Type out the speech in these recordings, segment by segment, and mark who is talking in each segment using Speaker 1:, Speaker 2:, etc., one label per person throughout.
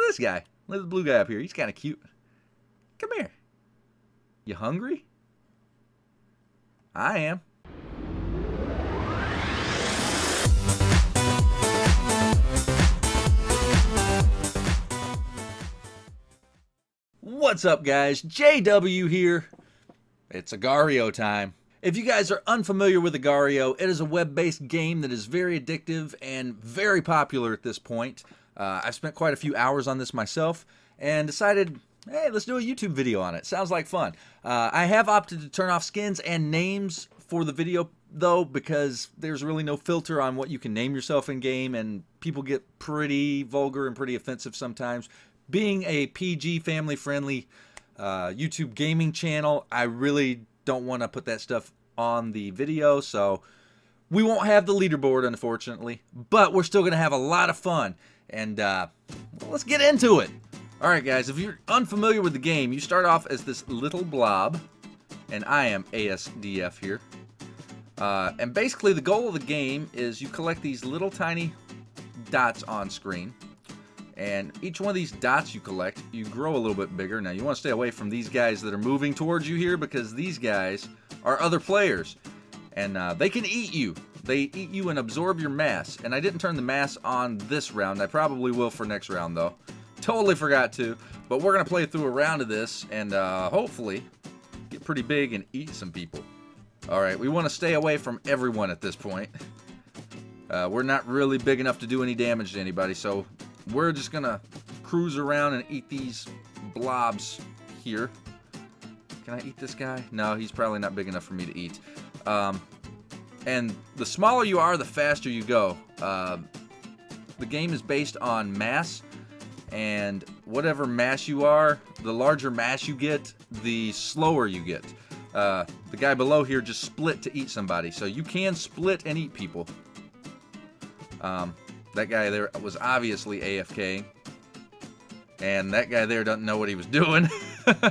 Speaker 1: this guy. Look at the blue guy up here. He's kind of cute. Come here. You hungry? I am. What's up, guys? JW here. It's Agario time. If you guys are unfamiliar with Agario, it is a web-based game that is very addictive and very popular at this point. I've spent quite a few hours on this myself and decided, hey, let's do a YouTube video on it. Sounds like fun. I have opted to turn off skins and names for the video, though, because there's really no filter on what you can name yourself in-game, and people get pretty vulgar and pretty offensive sometimes. Being a PG, family-friendly YouTube gaming channel, I really don't want to put that stuff on the video, so we won't have the leaderboard, unfortunately, but we're still going to have a lot of fun, and well, let's get into it. Alright guys, if you're unfamiliar with the game, you start off as this little blob, and I am ASDF here, and basically the goal of the game is you collect these little tiny dots on screen, and each one of these dots you collect, you grow a little bit bigger. Now you want to stay away from these guys that are moving towards you here, because these guys are other players, and they can eat you. They eat you and absorb your mass, and I didn't turn the mass on this round. I probably will for next round though. Totally forgot to, but we're going to play through a round of this and hopefully get pretty big and eat some people. Alright, we want to stay away from everyone at this point. We're not really big enough to do any damage to anybody, so we're just going to cruise around and eat these blobs here. Can I eat this guy? No, he's probably not big enough for me to eat. And the smaller you are, the faster you go. The game is based on mass, and whatever mass you are, the larger mass you get, the slower you get. The guy below here just split to eat somebody, so you can split and eat people. That guy there was obviously AFK, and that guy there doesn't know what he was doing.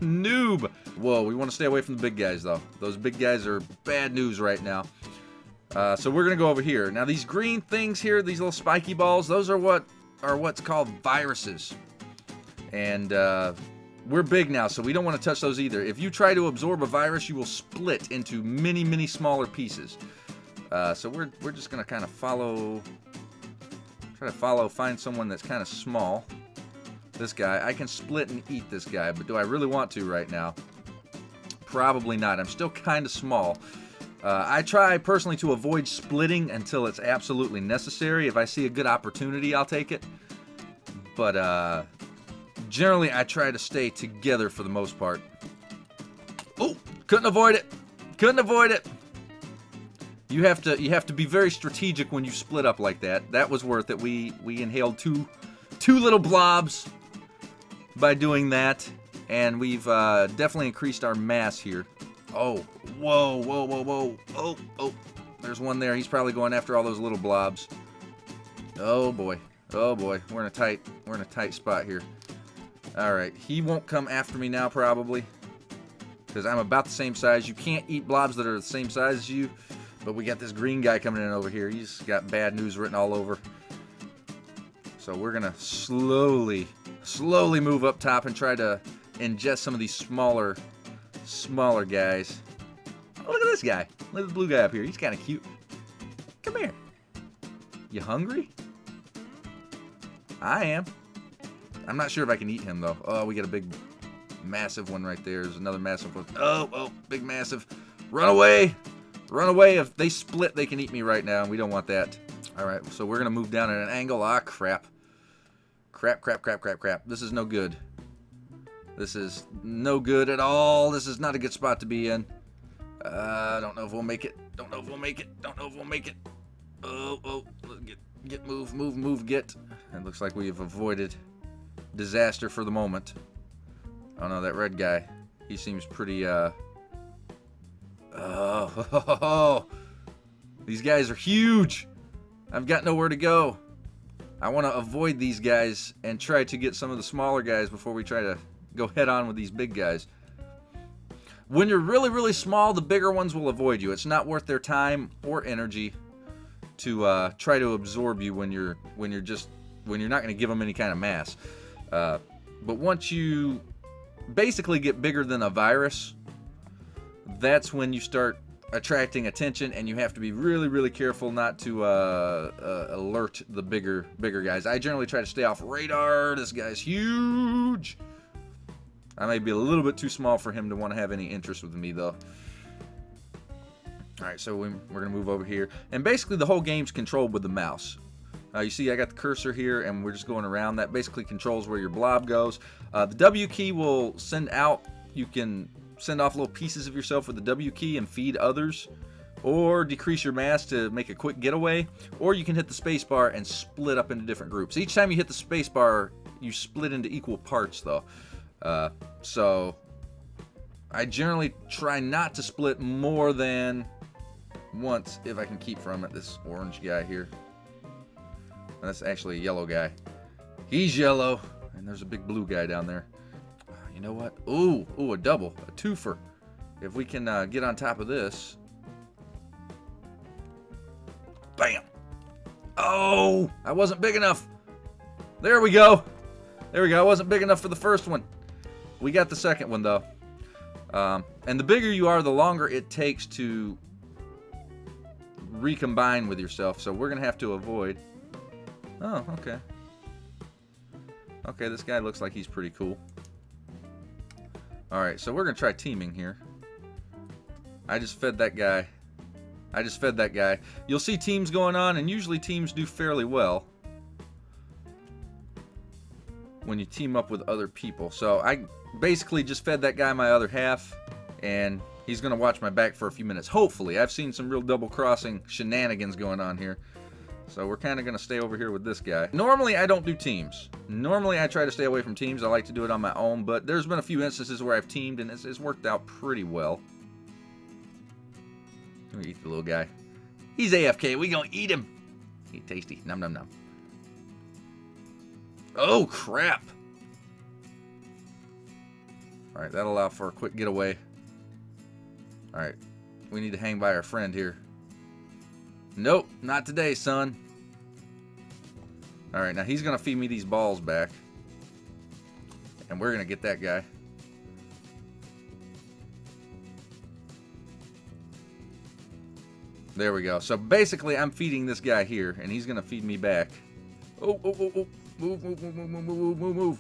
Speaker 1: Noob! Whoa, we want to stay away from the big guys though. Those big guys are bad news right now. So we're gonna go over here. Now these green things here, these little spiky balls, those are what's called viruses. And we're big now, so we don't want to touch those either. If you try to absorb a virus, you will split into many, many smaller pieces. So we're just gonna kind of find someone that's kind of small. This guy, I can split and eat this guy, but do I really want to right now? Probably not. I'm still kind of small. I try personally to avoid splitting until it's absolutely necessary. If I see a good opportunity, I'll take it. But generally, I try to stay together for the most part. Oh, couldn't avoid it. Couldn't avoid it. You have to be very strategic when you split up like that. That was worth it. We inhaled two little blobs by doing that, and we've definitely increased our mass here. Oh, whoa, whoa, whoa, whoa. Oh, oh, there's one there. He's probably going after all those little blobs. Oh boy. Oh boy. We're in a tight spot here. All right, he won't come after me now probably, because I'm about the same size. You can't eat blobs that are the same size as you. But we got this green guy coming in over here. He's got bad news written all over. So we're going to slowly move up top and try to ingest some of these smaller guys. Oh, look at this guy. Look at the blue guy up here. He's kind of cute. Come here. You hungry? I am. I'm not sure if I can eat him, though. Oh, we got a big, massive one right there. There's another massive one. Oh, big, massive. Run away. Run away. If they split, they can eat me right now, and we don't want that. Alright, so we're going to move down at an angle. Ah, crap. Crap. This is no good. This is no good at all. This is not a good spot to be in. I don't know if we'll make it. Don't know if we'll make it. Oh. Get, move, get. It looks like we've avoided disaster for the moment. Oh no, that red guy. He seems pretty, Oh, these guys are huge. I've got nowhere to go. I want to avoid these guys and try to get some of the smaller guys before we try to go head on with these big guys. When you're really, really small, the bigger ones will avoid you. It's not worth their time or energy to try to absorb you when you're not going to give them any kind of mass. But once you basically get bigger than a virus, that's when you start attracting attention, and you have to be really, really careful not to alert the bigger guys. I generally try to stay off radar. This guy's huge. I may be a little bit too small for him to want to have any interest with me, though. Alright, so we're going to move over here. And basically the whole game's controlled with the mouse. You see I got the cursor here, and we're just going around. That basically controls where your blob goes. The W key will send out, you can send off little pieces of yourself with the W key and feed others, or decrease your mass to make a quick getaway, or you can hit the space bar and split up into different groups. Each time you hit the space bar, you split into equal parts, though. So I generally try not to split more than once if I can keep from it. This orange guy here. That's actually a yellow guy. He's yellow. And there's a big blue guy down there. You know what? Ooh, a double. A twofer. If we can get on top of this. Bam! Oh! I wasn't big enough. There we go. There we go. I wasn't big enough for the first one. We got the second one, though. And the bigger you are, the longer it takes to recombine with yourself. So we're going to have to avoid... Oh, okay. Okay, this guy looks like he's pretty cool. Alright, so we're going to try teaming here. I just fed that guy. You'll see teams going on, and usually teams do fairly well when you team up with other people. So I basically just fed that guy my other half, and he's going to watch my back for a few minutes. Hopefully. I've seen some real double-crossing shenanigans going on here. So we're kind of going to stay over here with this guy. Normally, I don't do teams. Normally, I try to stay away from teams. I like to do it on my own, but there's been a few instances where I've teamed, and it's worked out pretty well. Let me eat the little guy. He's AFK. We gonna eat him. Eat tasty. Nom nom nom. Oh, crap. Alright, that'll allow for a quick getaway. Alright, we need to hang by our friend here. Nope, not today, son. Alright, now he's going to feed me these balls back. And we're going to get that guy. There we go. So basically, I'm feeding this guy here, and he's going to feed me back. Oh, oh, oh, oh. Move, move, move, move, move, move, move, move.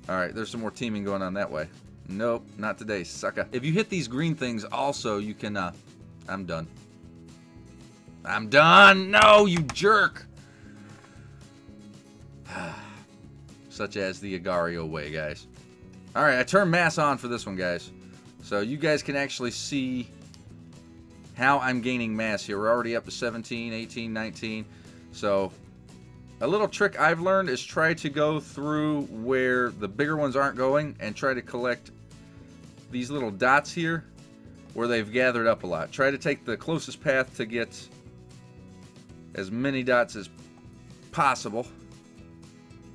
Speaker 1: Alright, there's some more teaming going on that way. Nope, not today, sucker. If you hit these green things also, you can, I'm done. I'm done! No, you jerk! Such as the Agario way, guys. Alright, I turned mass on for this one, guys. So you guys can actually see how I'm gaining mass here. We're already up to 17, 18, 19. So a little trick I've learned is try to go through where the bigger ones aren't going and try to collect these little dots here where they've gathered up a lot. Try to take the closest path to get as many dots as possible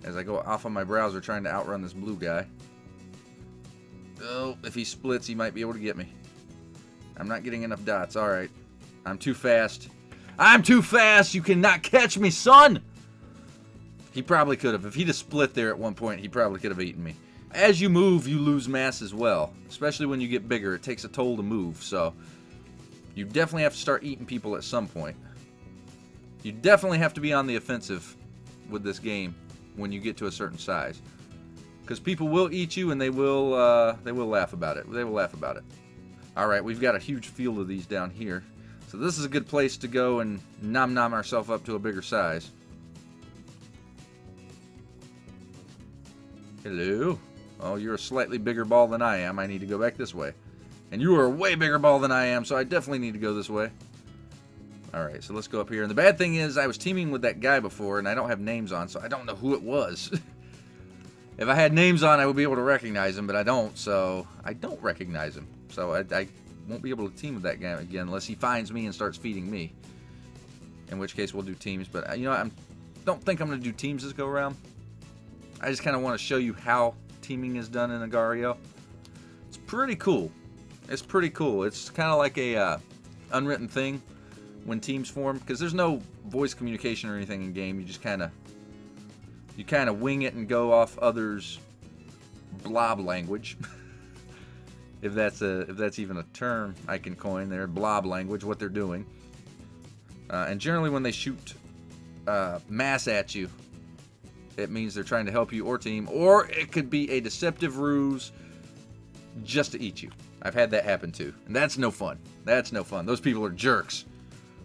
Speaker 1: as I go off on my browser trying to outrun this blue guy. Oh, if he splits, he might be able to get me. I'm not getting enough dots. Alright. I'm too fast. I'm too fast! You cannot catch me, son! He probably could have. If he'd have split there at one point, he probably could have eaten me. As you move, you lose mass as well. Especially when you get bigger. It takes a toll to move, so you definitely have to start eating people at some point. You definitely have to be on the offensive with this game when you get to a certain size. Because people will eat you, and they will laugh about it. They will laugh about it. Alright, we've got a huge field of these down here. So this is a good place to go and nom-nom ourselves up to a bigger size. Hello? Oh, you're a slightly bigger ball than I am. I need to go back this way. And you are a way bigger ball than I am, so I definitely need to go this way. Alright, so let's go up here. And the bad thing is, I was teaming with that guy before, and I don't have names on, so I don't know who it was. If I had names on, I would be able to recognize him, but I don't, so I don't recognize him. So I won't be able to team with that guy again unless he finds me and starts feeding me. In which case, we'll do teams. But, you know, I don't think I'm going to do teams this go-around. I just kind of want to show you how teaming is done in Agario. It's pretty cool. It's pretty cool. It's kind of like a unwritten thing when teams form, because there's no voice communication or anything in game. You just kind of wing it and go off others' blob language. if that's even a term I can coin there, blob language, what they're doing. And generally when they shoot mass at you, it means they're trying to help you or team, or it could be a deceptive ruse just to eat you. I've had that happen too, and that's no fun. That's no fun. Those people are jerks.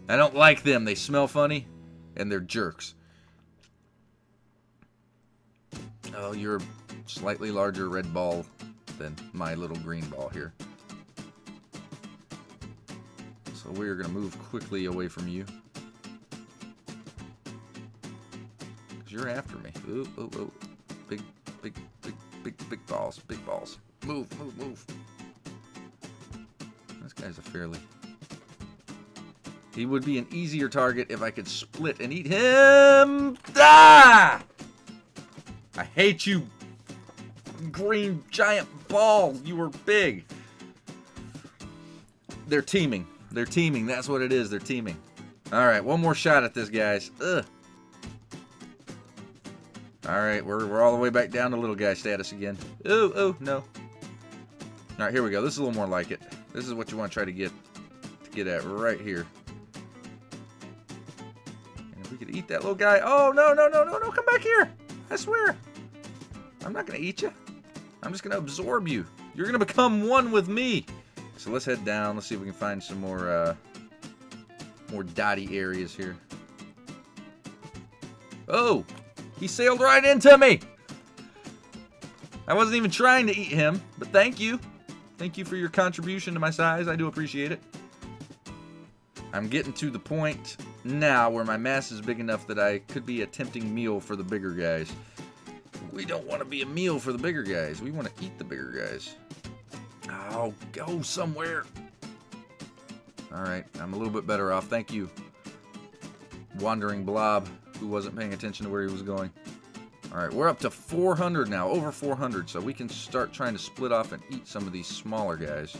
Speaker 1: I don't like them. They smell funny, and they're jerks. Oh, you're a slightly larger red ball than my little green ball here. So we're going to move quickly away from you. Because you're after me. Ooh, ooh, ooh. Big balls. Big balls. Move, move, move. This guy's a fairly... He would be an easier target if I could split and eat him. Ah! I hate you, green giant ball. You were big. They're teaming. They're teaming. That's what it is. They're teaming. All right, one more shot at this, guys. Ugh. All right, we're all the way back down to little guy status again. Ooh, ooh, no. All right, here we go. This is a little more like it. This is what you want to try to get at right here. And if we could eat that little guy. Oh, no, no, no, no, no. Come back here. I swear. I'm not going to eat you. I'm just going to absorb you. You're going to become one with me. So let's head down. Let's see if we can find some more dotty areas here. Oh, he sailed right into me. I wasn't even trying to eat him, but thank you. Thank you for your contribution to my size. I do appreciate it. I'm getting to the point now where my mass is big enough that I could be a tempting meal for the bigger guys. We don't want to be a meal for the bigger guys. We want to eat the bigger guys. Oh, go somewhere. Alright, I'm a little bit better off. Thank you, wandering blob who wasn't paying attention to where he was going. Alright, we're up to 400 now, over 400, so we can start trying to split off and eat some of these smaller guys.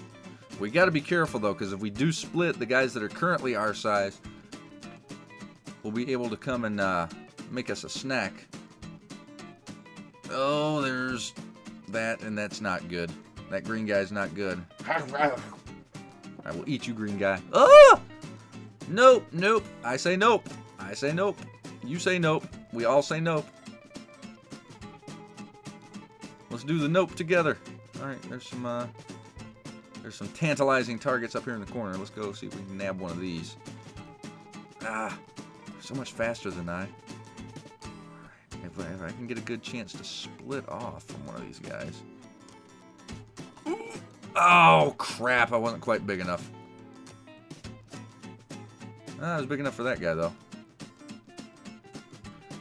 Speaker 1: We got to be careful, though, because if we do split, the guys that are currently our size will be able to come and make us a snack. Oh, there's that, and that's not good. That green guy's not good. I will eat you, green guy. Oh! Nope, nope. I say nope. I say nope. You say nope. We all say nope. Let's do the nope together. Alright, there's some tantalizing targets up here in the corner. Let's go see if we can nab one of these. Ah, they're so much faster than I. Alright, if I can get a good chance to split off from one of these guys. Oh, crap. I wasn't quite big enough. I was big enough for that guy, though.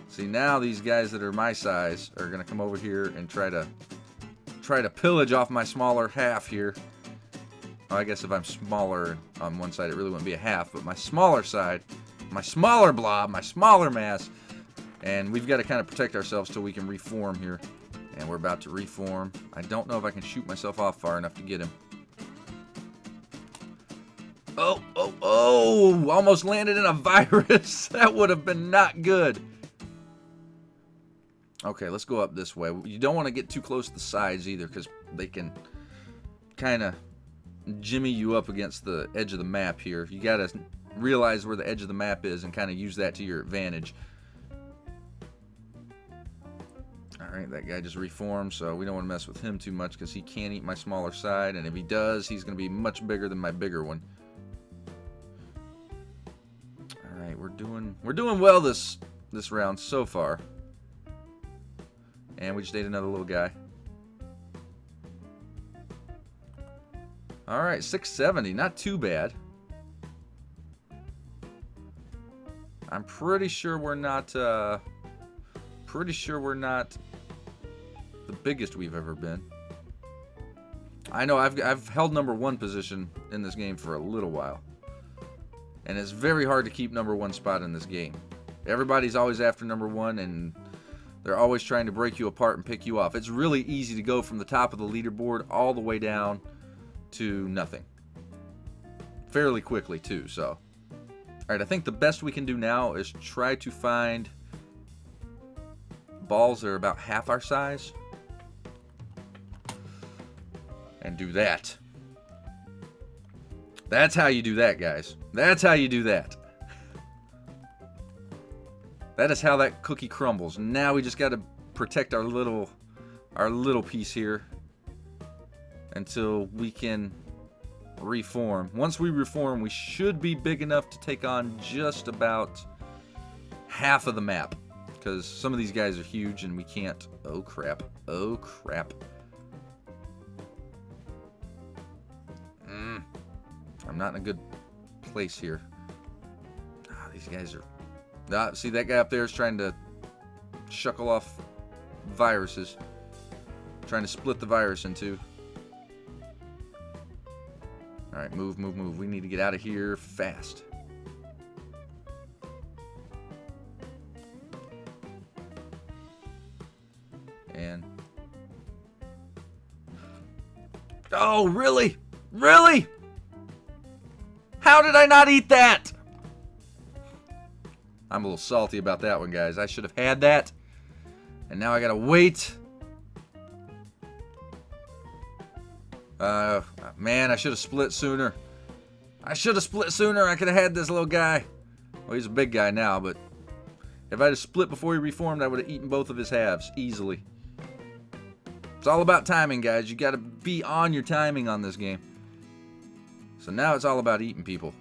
Speaker 1: See, now these guys that are my size are going to come over here and try to pillage off my smaller half here. Well, I guess if I'm smaller on one side, it really wouldn't be a half, but my smaller side, my smaller blob, my smaller mass, and we've got to kind of protect ourselves till we can reform here. And we're about to reform. I don't know if I can shoot myself off far enough to get him. Oh, oh, oh! Almost landed in a virus. That would have been not good. Okay, let's go up this way. You don't want to get too close to the sides either, because they can kind of jimmy you up against the edge of the map here. You got to realize where the edge of the map is and kind of use that to your advantage. Alright, that guy just reformed, so we don't want to mess with him too much because he can't eat my smaller side, and if he does, he's going to be much bigger than my bigger one. Alright, we're doing well this round so far. And we just ate another little guy. Alright, 670, not too bad. I'm pretty sure we're not the biggest we've ever been. I know I've held #1 position in this game for a little while. And it's very hard to keep #1 spot in this game. Everybody's always after #1 and they're always trying to break you apart and pick you off. It's really easy to go from the top of the leaderboard all the way down to nothing. Fairly quickly too, so Alright, I think the best we can do now is try to find balls that are about half our size. And do that. That's how you do that, guys. That's how you do that. That is how that cookie crumbles. Now we just got to protect our little piece here until we can reform. Once we reform, we should be big enough to take on just about half of the map, because some of these guys are huge and we can't. Oh crap. Oh crap. I'm not in a good place here. These guys are... see, that guy up there is trying to shuckle off viruses. Trying to split the virus in two. Alright, move, move, move. We need to get out of here fast. And... oh, really? Really? How did I not eat that? I'm a little salty about that one, guys. I should have had that. And now I gotta wait. Man, I should have split sooner. I should have split sooner. I could have had this little guy. Well, he's a big guy now, but if I'd have split before he reformed, I would have eaten both of his halves easily. It's all about timing, guys. You gotta be on your timing on this game. So now it's all about eating people.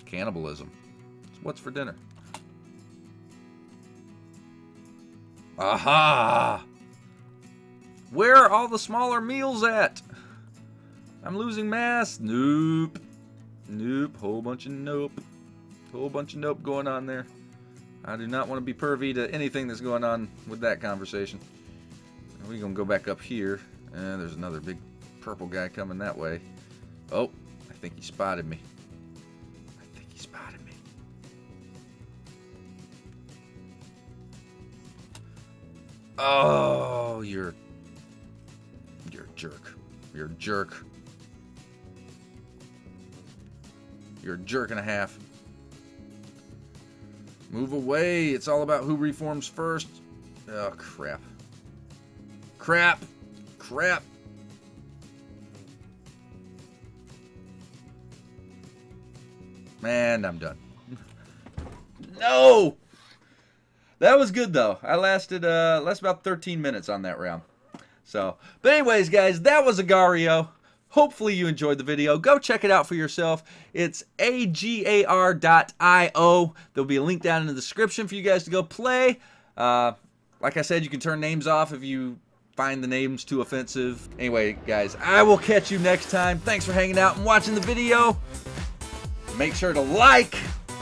Speaker 1: Cannibalism. So what's for dinner? Aha! Where are all the smaller meals at? I'm losing mass. Nope. Nope. Whole bunch of nope. Whole bunch of nope going on there. I do not want to be pervy to anything that's going on with that conversation. We're going to go back up here. And there's another big purple guy coming that way. Oh, I think he spotted me. I think he spotted me. Oh, you're a jerk. You're a jerk. You're a jerk and a half. Move away. It's all about who reforms first. Oh, crap. Crap. Crap. Man, I'm done. No! That was good, though. I lasted about 13 minutes on that round. So, but anyways, guys, that was Agario. Hopefully you enjoyed the video. Go check it out for yourself. It's agar.io. There'll be a link down in the description for you guys to go play. Like I said, you can turn names off if you find the names too offensive. Anyway, guys, I will catch you next time. Thanks for hanging out and watching the video. Make sure to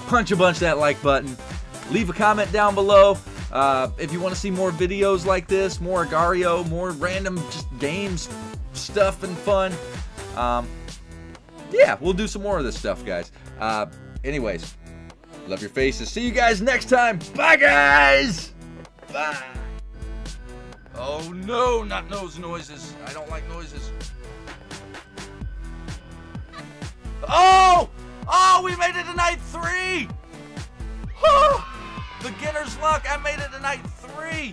Speaker 1: punch a bunch that like button. Leave a comment down below. If you want to see more videos like this, more Agario, more random just games, stuff and fun. Yeah, we'll do some more of this stuff, guys. Anyways, love your faces. See you guys next time. Bye, guys. Bye. Oh, no, not nose noises. I don't like noises. Oh! Oh, we made it to night 3! Beginner's luck, I made it to night 3!